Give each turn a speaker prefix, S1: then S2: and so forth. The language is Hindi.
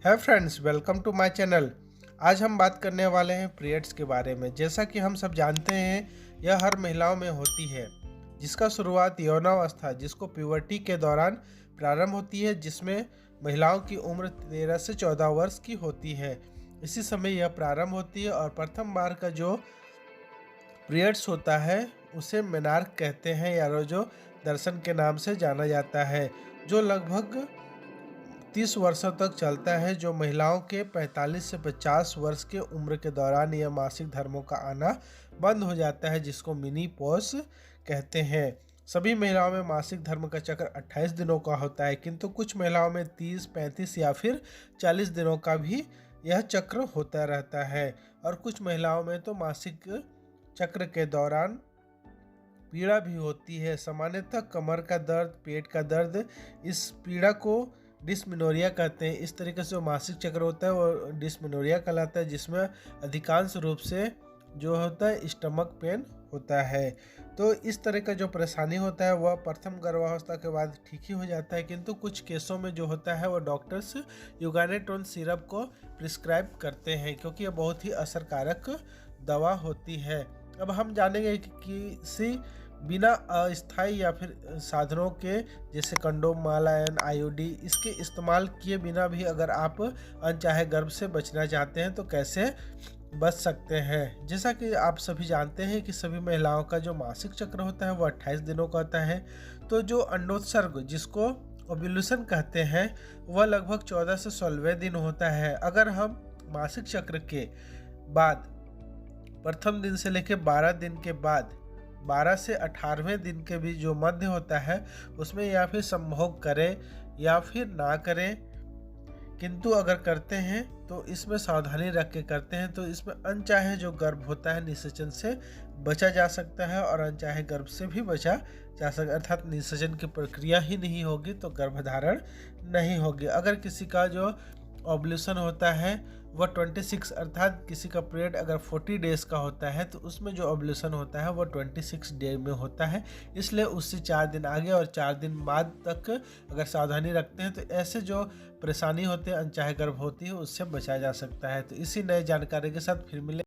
S1: है friends, welcome to my channel. आज हम बात करने वाले हैं पीरियड्स के बारे में। जैसा कि हम सब जानते हैं, यह हर महिलाओं में होती है, जिसका शुरुआत यौनावस्था जिसको प्यूबर्टी के दौरान प्रारंभ होती है, जिसमें महिलाओं की उम्र 13 से 14 वर्ष की होती है। इसी समय यह प्रारंभ होती है और प्रथम बार का जो पीरियड्स होता है उसे मेनार्क कहते हैं या रोजो दर्शन के नाम से जाना जाता है, जो लगभग 30 वर्षों तक चलता है। जो महिलाओं के 45 से 50 वर्ष के उम्र के दौरान यह मासिक धर्मों का आना बंद हो जाता है, जिसको मिनी पॉज कहते हैं। सभी महिलाओं में मासिक धर्म का चक्र 28 दिनों का होता है, किंतु कुछ महिलाओं में 30, 35 या फिर 40 दिनों का भी यह चक्र होता रहता है। और कुछ महिलाओं में तो मासिक चक्र के दौरान पीड़ा भी होती है। सामान्यतः कमर का दर्द, पेट का दर्द, इस पीड़ा को डिस्मेनोरिया कहते हैं। इस तरीके से जो मासिक चक्र होता है वो डिस्मेनोरिया कहलाता है, जिसमें अधिकांश रूप से जो होता है स्टमक पेन होता है। तो इस तरह का जो परेशानी होता है वह प्रथम गर्भावस्था के बाद ठीक ही हो जाता है, किंतु कुछ केसों में जो होता है वो डॉक्टर्स यूगानेटोन सिरप को प्रिस्क्राइब करते हैं, क्योंकि यह बहुत ही असरकारक दवा होती है। अब हम जानेंगे कि किसी बिना अस्थायी या फिर साधनों के, जैसे कंडोम, मालायन, आईओडी, इसके इस्तेमाल किए बिना भी अगर आप अनचाहे गर्भ से बचना चाहते हैं तो कैसे बच सकते हैं। जैसा कि आप सभी जानते हैं कि सभी महिलाओं का जो मासिक चक्र होता है वो 28 दिनों का होता है। तो जो अंडोत्सर्ग, जिसको ओव्यूलेशन कहते हैं, वह लगभग 14 से 16वें दिन होता है। अगर हम मासिक चक्र के बाद प्रथम दिन से लेकर 12 दिन के बाद 12 से 18वें दिन के भी जो मध्य होता है उसमें या फिर संभोग करें या फिर ना करें, किंतु अगर करते हैं तो इसमें सावधानी रख के करते हैं तो इसमें अनचाहे जो गर्भ होता है निषेचन से बचा जा सकता है और अनचाहे गर्भ से भी बचा जा सकता है, अर्थात निषेचन की प्रक्रिया ही नहीं होगी तो गर्भधारण नहीं होगी। अगर किसी का जो ओव्यूलेशन होता है वह 26, अर्थात किसी का पीरियड अगर 40 डेज का होता है तो उसमें जो ओव्यूलेशन होता है वह 26 डे में होता है, इसलिए उससे 4 दिन आगे और 4 दिन बाद तक अगर सावधानी रखते हैं तो ऐसे जो परेशानी होती है अनचाहे गर्भ होती है उससे बचा जा सकता है। तो इसी नई जानकारी के साथ फिर मिले।